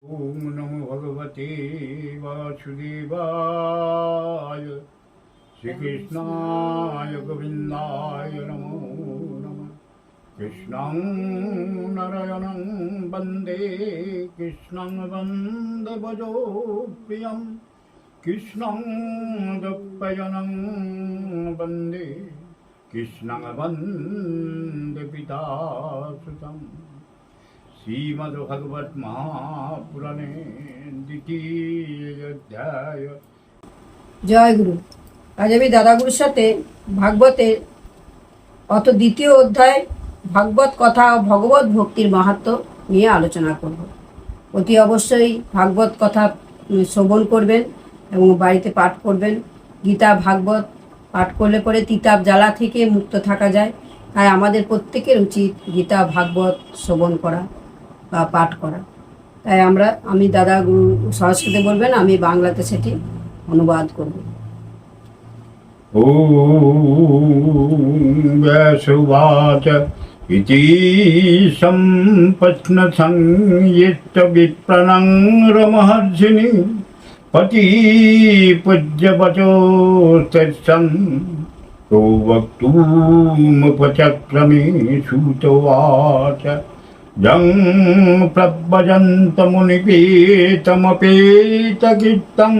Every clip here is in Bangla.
ओम नमो भगवते वासुदेवाय श्रीकृष्णाय गोविन्दाय नमो नमः। कृष्णं नारायणं वन्दे कृष्णं वन्दे भजो प्रियं कृष्णं द्वैपायनं वन्दे कृष्णं वन्दे पितासुतम्। श्रीमद्भागवत महापुराणे द्वितीय अध्याय। জয় গুরু। আজ আমি দাদাগুরুর সাথে ভাগবতের দ্বিতীয় অধ্যায় ভাগবত কথা ও ভগবত ভক্তির মাহাত্ম্য নিয়ে আলোচনা করব। অতি অবশ্যই ভাগবত কথা শ্রবণ করবেন এবং বাড়িতে পাঠ করবেন। গীতা ভাগবত পাঠ করলে পরে তিতাব জ্বালা থেকে মুক্ত থাকা যায়। তাই আমাদের প্রত্যেকের উচিত গীতা ভাগবত শ্রবণ করা বা পাঠ করা। তাই আমি দাদা গুরু সংস্কৃতে বলবেন, আমি বাংলাতে সেটি অনুবাদ করব। ওম ব্যাসুবাচ ইতি সম্পশ্ন সংযিত বিপ্রনং রমহর্ষিণী পতি পূজ্য বচো তৎসং তো বক্তুমুপচক্রমে সুতোবাচ জং প্রব্রজন্ত মুনিপীতমপীতকীর্তং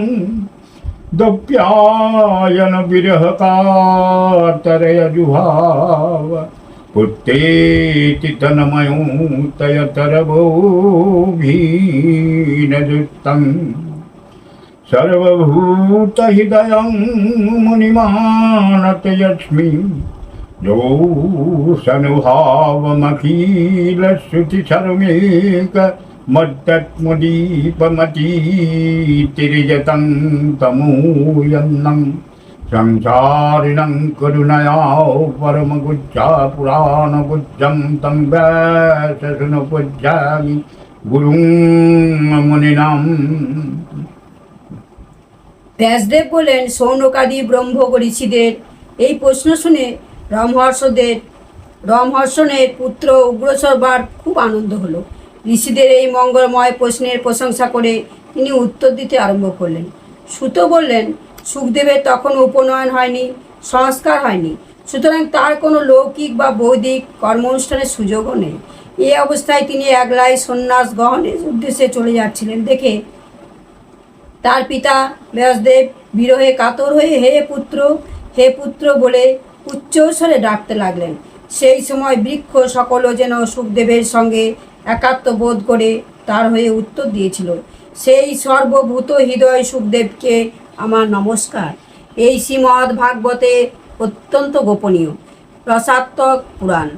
দপ্যায়ন বিরহকাতরয় জুহাব পুত্রেতি তন্ময়ো তয়তরভোভীনযুক্তং সর্বভূতহৃদয়ং মুনিমানত যস্মি यो सनुभावमखिलश्रुतिशर्मेक मद्दत्मुदीपमतीतिर्यतं तमोयन्नं संसारिणं करुणया परमगुज्जा पुराणगुज्जं तं व्याससुनपूज्यामि गुरुं मुनिनां। ব্যাসদেব বলেন, সৌনকাদি ব্রহ্ম ঋষিদের এই প্রশ্ন শুনে রমহর্ষণের পুত্র উগ্রসর্বার খুব আনন্দ হলো। ঋষিদের এই মঙ্গলময় প্রশ্নের প্রশংসা করে তিনি উত্তর দিতে আরম্ভ করলেন। সুত বললেন, সুখদেবের তখন উপনয়ন হয়নি, সংস্কার হয়নি, সুতরাং তার কোনো লৌকিক বা বৈদিক কর্ম অনুষ্ঠানের সুযোগও নেই। এই অবস্থায় তিনি একলাই সন্ন্যাস গ্রহণের উদ্দেশ্যে চলে যাচ্ছিলেন দেখে তার পিতা ব্যাসদেব বিরহে কাতর হয়ে হে পুত্র বলে উচ্চস্বরে ডাকতে লাগলেন। সেই সময় বৃক্ষ সকলও যেন সুখদেবের সঙ্গে একাত্ম বোধ করে তার হয়ে উত্তর দিয়েছিল, সেই সর্বভূত হৃদয় সুখদেবকে আমার নমস্কার। এই শ্রীমদ্ ভাগবতে অত্যন্ত গোপনীয় রসাত্মক পুরাণ।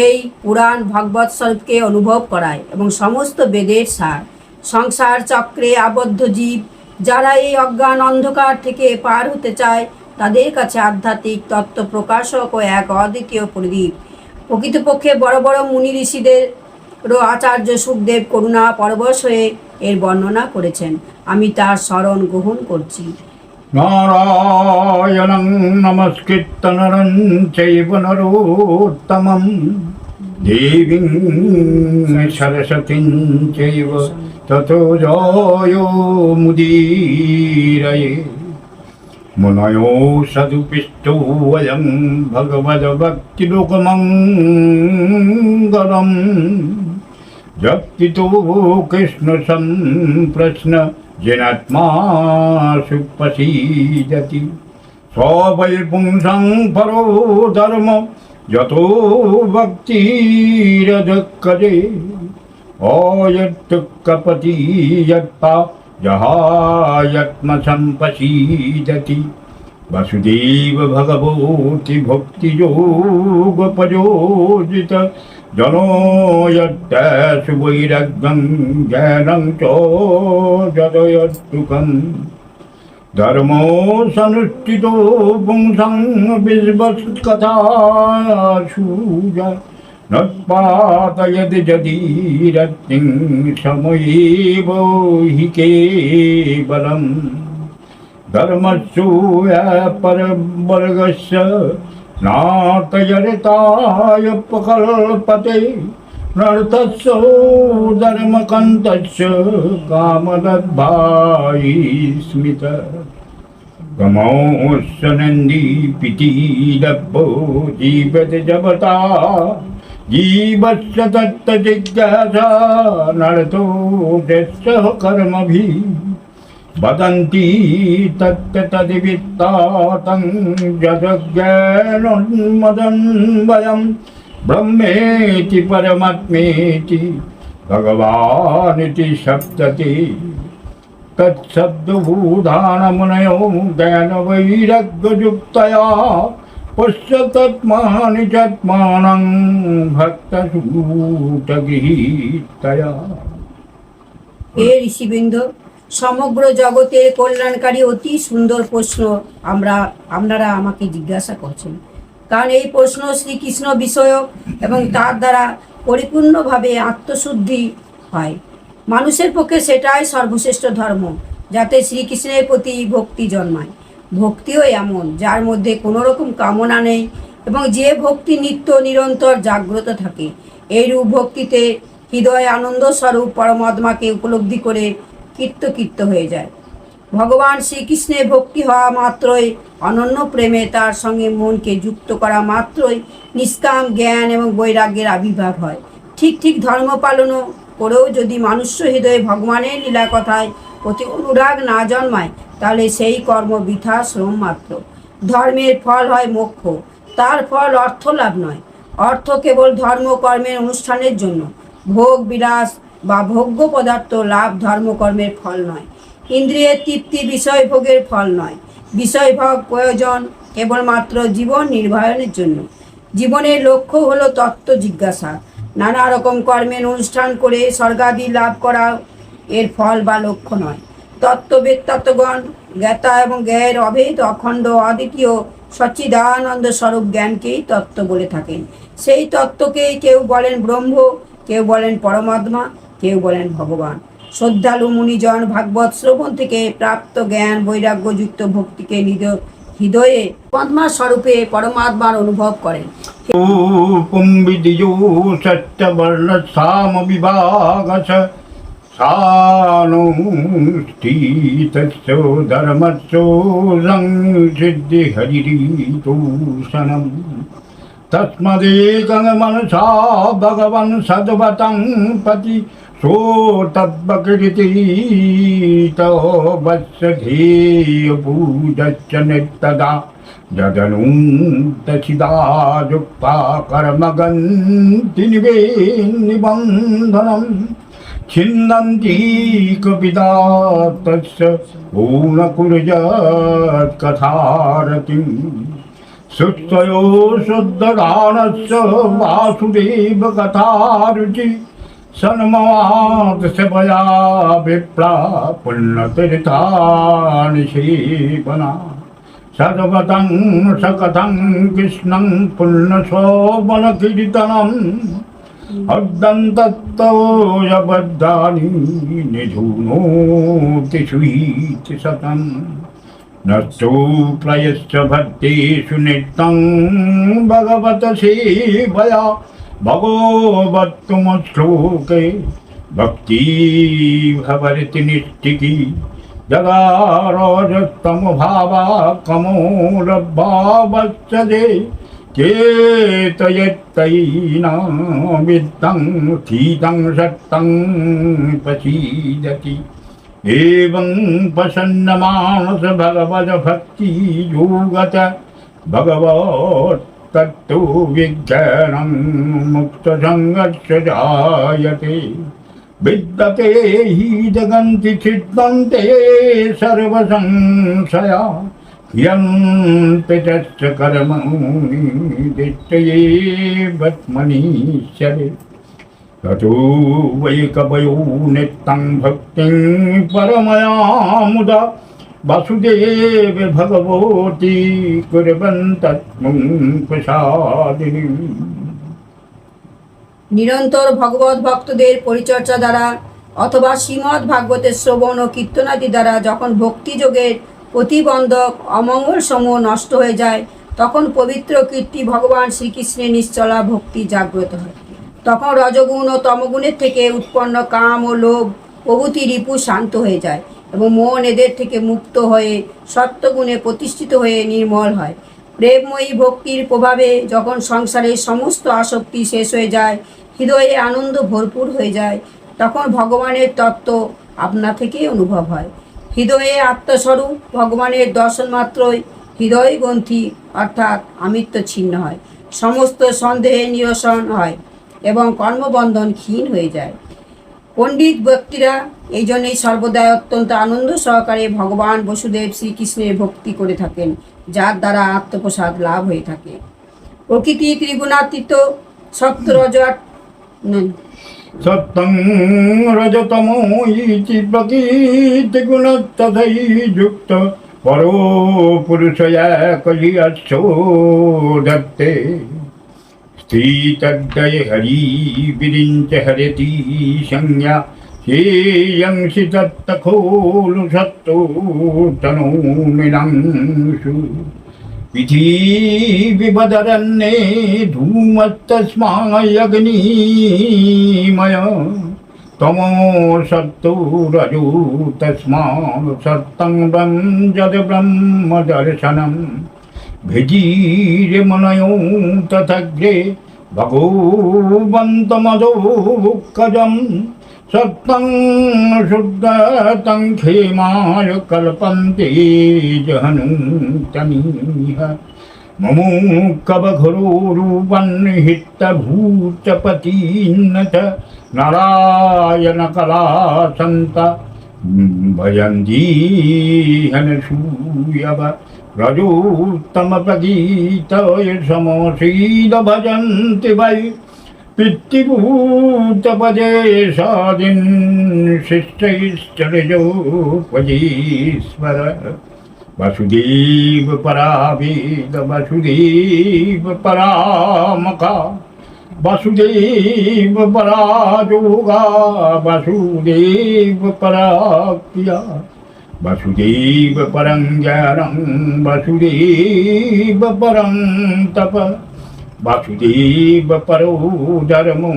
এই পুরাণ ভগবৎ স্বরূপকে অনুভব করায় এবং সমস্ত বেদের সার। সংসার চক্রে আবদ্ধ জীব যারা এই অজ্ঞান অন্ধকার থেকে পার হতে চায় তাদের কাছে আধ্যাত্মিক তত্ত্ব প্রকাশক ও এক অদ্বিতীয় প্রদীপ। প্রকৃতপক্ষে বড় বড় মুনি ঋষিদেরও আচার্য সুখদেব করুণা পরবশ হয়ে এর বর্ণনা করেছেন। আমি তার স্মরণ গ্রহণ করছি। নারায়ণং নমস্কৃত্য নরং চৈব নরোত্তমং দেবীং সরস্বতীং চৈব ততো জয়ো মুদীরয়ে। মুনয়ো সদুপিষ্টো অয়ং ভগবদ্ভক্তিলোকমঙ্গলম যৎকিতো কৃষ্ণ সম্প্রশ্ন যেনাত্মা সুপ্রসীদতি স বৈ পুংসং পরো ধর্ম যতো ভক্তিরদক্ষজে অযৎকপতি যৎপা জহায়ত্মসম্পসীদতি। বসুদেব ভগবতি ভক্তিযোগপযোজিত জনয়ত্যাসু বৈরাগ্যং জ্ঞানং চ যদয়ত্তুকং ধর্মো সনুষ্ঠিতো পুংসং বিশ্বৎকথাসু নৎপাতয়তি যদিরত্তিং সময়েব হি কেবলম। ধর্মস্য পরবর্গস্য নাতয়রতায় প্রকল্পতে नर्तस्य धर्मकन्तस्य कामदद्भायि स्मित गमोऽस्य नन्दी पितीलब्धो जीवति जगता जीवस्य तत्तजिज्ञासा नरतो यस्य कर्मभिः वदन्ति तत्तदिवित्तातं जगज्ञानोन्मदं वयं ब्रह्मेति परमात्मेति भगवानिति शब्दति तत्शब्दभूधानमुनयो ज्ञानवैराग्ययुक्तया पश्यत्मानि चात्मानं भक्तसूतगृहीतया। হে ঋষিবৃন্দ, সমগ্র জগতের কল্যাণকারী অতি সুন্দর প্রশ্ন আপনারা আমাকে জিজ্ঞাসা করছেন, কারণ এই প্রশ্ন শ্রীকৃষ্ণ বিষয়ক এবং তার দ্বারা পরিপূর্ণভাবে আত্মশুদ্ধি হয়। মানুষের পক্ষে সেটাই সর্বশ্রেষ্ঠ ধর্ম, যাতে শ্রীকৃষ্ণের প্রতি ভক্তি জন্মায়। ভক্তিও এমন যার মধ্যে কোনো রকম কামনা নেই এবং যে ভক্তি নিত্য নিরন্তর জাগ্রত থাকে। এইরূপ ভক্তিতে হৃদয় আনন্দ স্বরূপ পরমাত্মাকে উপলব্ধি করে কীর্ত হয়ে যায়। ভগবান শ্রীকৃষ্ণের ভক্তি হওয়া মাত্রই, অনন্য প্রেমে তার সঙ্গে মনকে যুক্ত করা মাত্রই নিষ্কাম জ্ঞান এবং বৈরাগ্যের আবির্ভাব হয়। ঠিক ধর্ম পালনও করেও যদি মানুষ্য হৃদয়ে ভগবানের লীলা কথায় প্রতি অনুরাগ না জন্মায়, তাহলে সেই কর্ম বৃথা শ্রম মাত্র। ধর্মের ফল হয় মোক্ষ, তার ফল অর্থ লাভ নয়। অর্থ কেবল ধর্মকর্মের অনুষ্ঠানের জন্য, ভোগ বিলাস বা ভোগ্য পদার্থ লাভ ধর্মকর্মের ফল নয়। ইন্দ্রিয়ের তৃপ্তি বিষয় ভোগের ফল নয়। বিষয়ভোগ প্রয়োজন কেবলমাত্র জীবন নির্বাহনের জন্য। জীবনের লক্ষ্য হলো তত্ত্ব জিজ্ঞাসা। নানা রকম কর্মের অনুষ্ঠান করে স্বর্গাদি লাভ করা এর ফল বা লক্ষ্য নয়। তত্ত্বগণ জ্ঞাতা এবং জ্ঞেয়ের অভেদ অখণ্ড অদ্বিতীয় সচ্চিদানন্দ স্বরূপ জ্ঞানকেই তত্ত্ব বলে থাকেন। সেই তত্ত্বকেই কেউ বলেন ব্রহ্ম, কেউ বলেন পরমাত্মা, কেউ বলেন ভগবান। শ্রদ্ধালু মুনিজন ভাগবত শ্রবণ থেকে প্রাপ্ত জ্ঞান বৈরাগ্যযুক্ত ভক্তিকে নিজ হৃদয়ে পরমাত্মা স্বরূপে পরমাত্মার অনুভব করেন। পুম্বিদিজো সত্যবর্ণসাম বিভাগস সানুষ্ঠিতস্য ধর্মস্য সংসিদ্ধি হরিরিতূষণম তস্মদেকং মনসা ভগবান সদ্বতং পতি सोतब्बकृति वत्सधेय पूजश्च नित्यदा जदनूतसिदा युक्ता कर्मगन्ति निबन्धनं छिन्दन्ति कपिदा तस्य पूर्णकुर्यात्कथारतिं सुस्तयो शुद्धदानस्य वासुदेव कथारुचि सन्मवाद सेवया विप्रा पुण्यतीर्थानि सेवना सर्वतं सकथं कृष्णं पुण्यशोभनकीर्तनम् अद्यन्तत्तोयबद्धानि निधुनोति सुहीति सतम् नष्टो प्रयश्च भक्तेषु नित्यं भगवत सेवया भगवत्तमश्लोके भक्ति भवति निष्ठिकी जगारोजस्तमभावा कमोलभावश्चदे चेतयत्तैनामिद्धं स्थितं सत्तं प्रसीदति एवं प्रसन्नमानस भगवद्भक्ति योगत भगवत् तत्तु विज्ञानं मुक्तसङ्गस्य जायते विद्यते हि जगन्ति छिद्यन्ते सर्वसंशया यन्ते तस्य कर्मणि दिष्टये वत्मनीश्वरे ततो वै कवयो नित्यं भक्तिं परमया वासुदेव भगवती कुर्वन्तत्मुं प्रसादिनी। নিরন্তর ভগবত ভক্তদের পরিচর্যা দ্বারা অথবা শ্রীমদ্ ভাগবতের শ্রবণ ও কীর্তনাদি দ্বারা যখন ভক্তিযোগের প্রতিবন্ধক অমঙ্গল সমূহ নষ্ট হয়ে যায়, তখন পবিত্র কীর্তি ভগবান শ্রীকৃষ্ণের নিশ্চলা ভক্তি জাগ্রত হয়। তখন রজগুণ ও তমগুণের থেকে উৎপন্ন কাম ও লোভ প্রভৃতি রিপু শান্ত হয়ে যায় এবং মন এদের থেকে মুক্ত হয়ে সত্যগুণে প্রতিষ্ঠিত হয়ে নির্মল হয়। প্রেমময়ী ভক্তির প্রভাবে যখন সংসারের সমস্ত আসক্তি শেষ হয়ে যায়, হৃদয়ে আনন্দ ভরপুর হয়ে যায়, তখন ভগবানের তত্ত্ব আপনা থেকেই অনুভব হয়। হৃদয়ে আত্মস্বরূপ ভগবানের দর্শন মাত্রই হৃদয় গ্রন্থি অর্থাৎ আমিত্ব ছিন্ন হয়, সমস্ত সন্দেহে নিরসন হয় এবং কর্মবন্ধন ক্ষীণ হয়ে যায়। পণ্ডিত ব্যক্তিরা এই জন্যই সর্বদাই অত্যন্ত আনন্দ সহকারে ভগবান বসুদেব শ্রীকৃষ্ণের ভক্তি করে থাকেন, যার দ্বারা আত্মপ্রসাদ লাভ হয়ে থাকে। প্রকৃতি ত্রিগুণাতীত সত্য রজ सत्तं रजतमो इति प्रकृतिगुणस्तथैर्युक्त परो पुरुषया कलियच्छो दत्ते स्थितद्वय हरिविरिञ्च हरति संज्ञा श्रेयंसि तत्तखोलु सत्तो तनूमिनांशु पृथिवीपदरन्ये धूमस्तस्मायग्निमय तमो सत्तो रजो तस्मात् सत्तं ब्रह्मजद ब्रह्मदर्शनं भेजीर्मनयो तथग्रे भगवन्तमदोकजं सत्तं शुद्धतं खेमाय कल्पन्ते जहनूतनीह ममुकवघोरूपन्निहितभूतपतीन्न च नारायणकलासन्त भजन्तीहनसूयव रजोत्तमप्रगीतय समसीद भजन्ति वै पितृभूतपदे सादिन् शिष्टैश्चर्योपजीश्वर वसुदेव परावेद वसुदेव परामका वसुदेव परायोगा वसुदेव पराक्रिया वसुदेव परं ज्ञानं वसुदेव परं तप वसुदेव परो धर्मो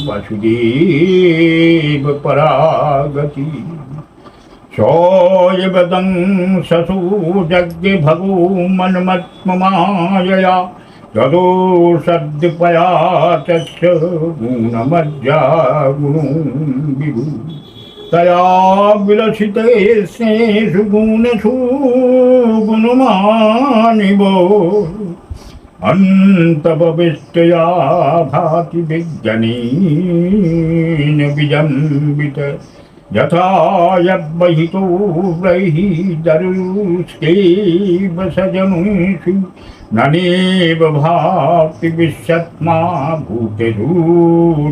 वसुदेव परागति सोऽयवदं ससो जज्ञे भगो मन्मत्ममायया तदो सद्पया तस्य गुणमज्जा गुणो विभु तया विलसिते स्नेषु गुणेषु गुणमानिवो अन्तपविष्टया भाति विज्ञानेन विजम्बित यथा यद्बहितो बहिर्दरुष्टेव सजनुषु ननेव भाति विश्वत्मा भूतेषु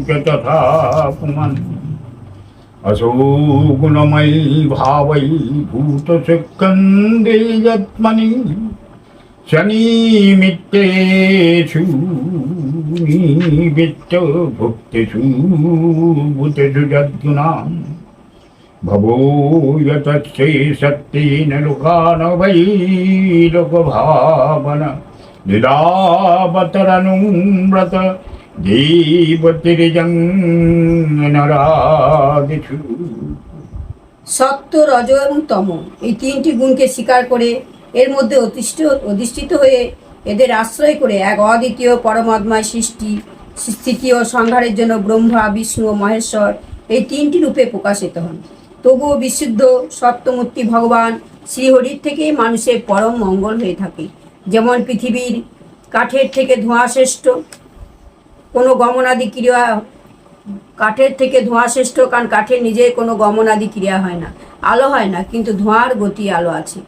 च तथा पुमन् असो गुणमयी भावै भूतसुखन्दे यत्मनि शनिमित्तेषु निवित्त भुक्तेषु भूतेषु यद्गुणां भवो यतस्यै सत्येन लोकान् वै लोकभावन लीलावतरनुव्रत देवतिर्जं नरादिषु। সত্য, রজ এবং তম এই তিনটি গুণকে স্বীকার করে এর মধ্যে অধিষ্ঠিত হয়ে এদের আশ্রয় করে এক অদ্বিতীয় পরমাত্মায় সৃষ্টি, স্থিতি ও সংহারের জন্য ব্রহ্মা, বিষ্ণু ও মহেশ্বর এই তিনটি রূপে প্রকাশিত হন। তবুও বিশুদ্ধ সত্যমূর্তি ভগবান শ্রীহরির থেকেই মানুষের পরম মঙ্গল হয়ে থাকে। যেমন পৃথিবীর কাঠের থেকে ধোঁয়া শ্রেষ্ঠ, কোনো গমনাদি ক্রিয়া কাঠের থেকে ধোঁয়া শ্রেষ্ঠ, কারণ কাঠের নিজের কোনো গমনাদি ক্রিয়া হয় না, আলো হয় না, কিন্তু ধোঁয়ার গতি আলো আছে।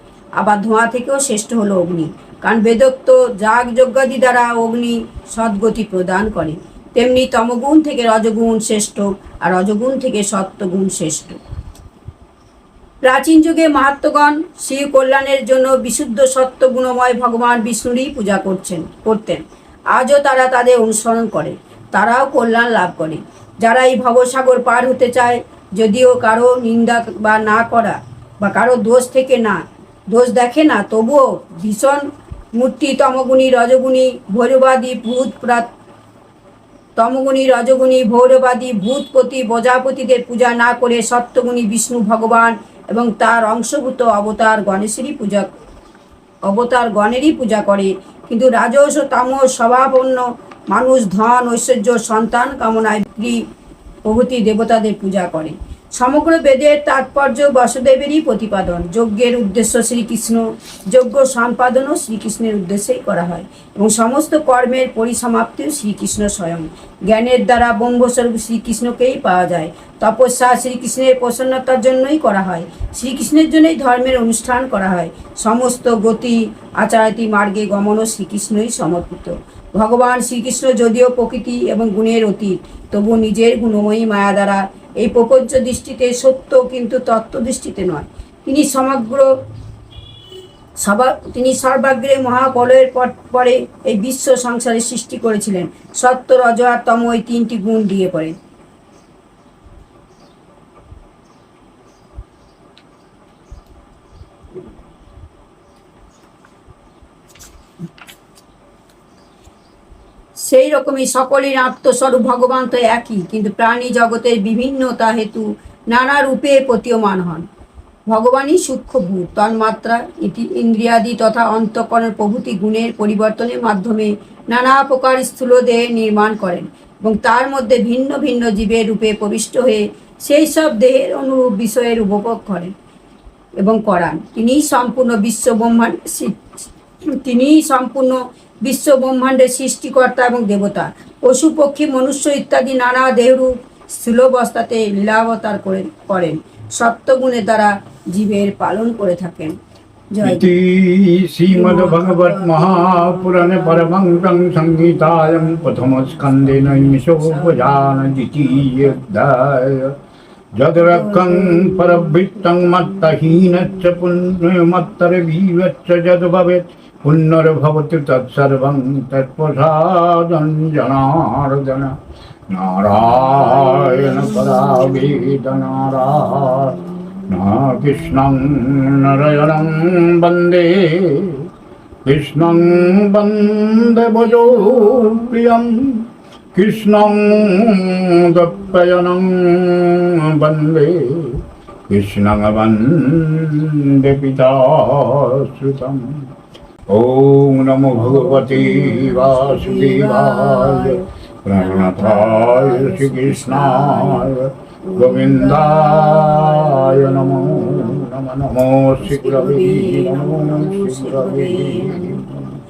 আবার ধোঁয়া থেকেও শ্রেষ্ঠ হলো অগ্নি, কারণ বেদোক্ত যাগ যজ্ঞাদি দ্বারা অগ্নি সদ্গতি প্রদান করে। তেমনি তমগুণ থেকে রজগুণ শ্রেষ্ঠ, আর রজগুণ থেকে সত্যগুণ শ্রেষ্ঠ। প্রাচীন যুগে মাহাত্মগণ শ্রী কল্যাণের জন্য বিশুদ্ধ সত্য গুণময় ভগবান বিষ্ণুরই পূজা করতেন। আজও তারা তাদের অনুসরণ করে, তারাও কল্যাণ লাভ করে। যারা এই ভবসাগর পার হতে চায়, যদিও কারো নিন্দা বা না করা বা কারো দোষ দেখে না, তবুও ভীষণ মূর্তি তমগুণী, রজগুণী, ভৈরবাদী, ভূত তমগুণী, রজগুণী, ভৈরবাদী, ভূতপতি, প্রজাপতিদের পূজা না করে সত্যগুণী বিষ্ণু ভগবান এবং তার অংশভূত অবতার গণেরই পূজা করে। কিন্তু রাজস ও তামস স্বভাবন্য মানুষ ধন, ঐশ্বর্য, সন্তান কামনায় প্রভৃতি দেবতাদের পূজা করে। সমগ্র বেদের তাৎপর্য বাসুদেবেরই প্রতিপাদন। যজ্ঞের উদ্দেশ্য শ্রীকৃষ্ণ, যজ্ঞ সম্পাদনও শ্রীকৃষ্ণের উদ্দেশ্যেই করা হয় এবং সমস্ত কর্মের পরিসমাপ্তিও শ্রীকৃষ্ণ স্বয়ং। জ্ঞানের দ্বারা ব্রহ্মস্বরূপ শ্রীকৃষ্ণকেই পাওয়া যায়। তপস্যা শ্রীকৃষ্ণের প্রসন্নতার জন্যই করা হয়, শ্রীকৃষ্ণের জন্যই ধর্মের অনুষ্ঠান করা হয়। সমস্ত গতি আচারাতি মার্গে গমনও শ্রীকৃষ্ণই সমর্পিত। ভগবান শ্রীকৃষ্ণ যদিও প্রকৃতি এবং গুণের অতীত, তবু নিজের গুণময়ী মায়া দ্বারা এই প্রপঞ্চ দৃষ্টিতে সত্য, কিন্তু তত্ত্ব দৃষ্টিতে নয়। তিনি সর্বাগ্রে মহাপ্রলয়ের পরে এই বিশ্ব সংসারের সৃষ্টি করেছিলেন। সত্য, রজ আর তম এই তিনটি গুণ দিয়ে পড়ে। সেই রকমই সকলের আত্মস্বরূপ ভগবান তো একই, কিন্তু প্রাণী জগতের বিভিন্নতা হেতু নানা রূপে প্রতীয়মান হন। ভগবানই সূক্ষ্মভূত, তন্মাত্রা, ইন্দ্রিয়াদি তথা অন্তঃকরণ প্রভৃতি গুণের পরিবর্তনের মাধ্যমে নানা প্রকার স্থূল দেহের নির্মাণ করেন এবং তার মধ্যে ভিন্ন ভিন্ন জীবের রূপে প্রবিষ্ট হয়ে সেই সব দেহের অনুরূপ বিষয়ের উপভোগ করেন এবং করান। তিনিই সম্পূর্ণ বিশ্ব ব্রহ্মাণ্ডের সৃষ্টিকর্তা এবং দেবতা। পশু পক্ষী মনুষ্য ইত্যাদি নানা দেহরূপ স্থূলবস্তাতে লীলাবতার করেন, সপ্তগুণের দ্বারা জীবের পালন করে থাকেন। इति श्रीमद्भगवत् महापुराणे परमं संहितायां प्रथमस्कन्धे नैमिषोपजान द्वितीयोऽध्याय यद्रक्कं परभृत्तं मत्तहीनश्च पुण्यमत्तरवीवश्च यद्भवेत् पुण्यर्भवति तत्सर्वं तत्प्रसादं जनार्दन नारायण परावेदनारायण कृष्णं नारायणं वन्दे कृष्णं वन्दे भजो प्रियं कृष्णं दप्पयनं वन्दे कृष्णं वन्दे पिताश्रितम् ॐ नमो भगवते वासुदेवाय प्रणताय श्रीकृष्णाय गोविन्दाय नमो नमो नमो श्रीकृष्णे नमो श्रीकृष्णे।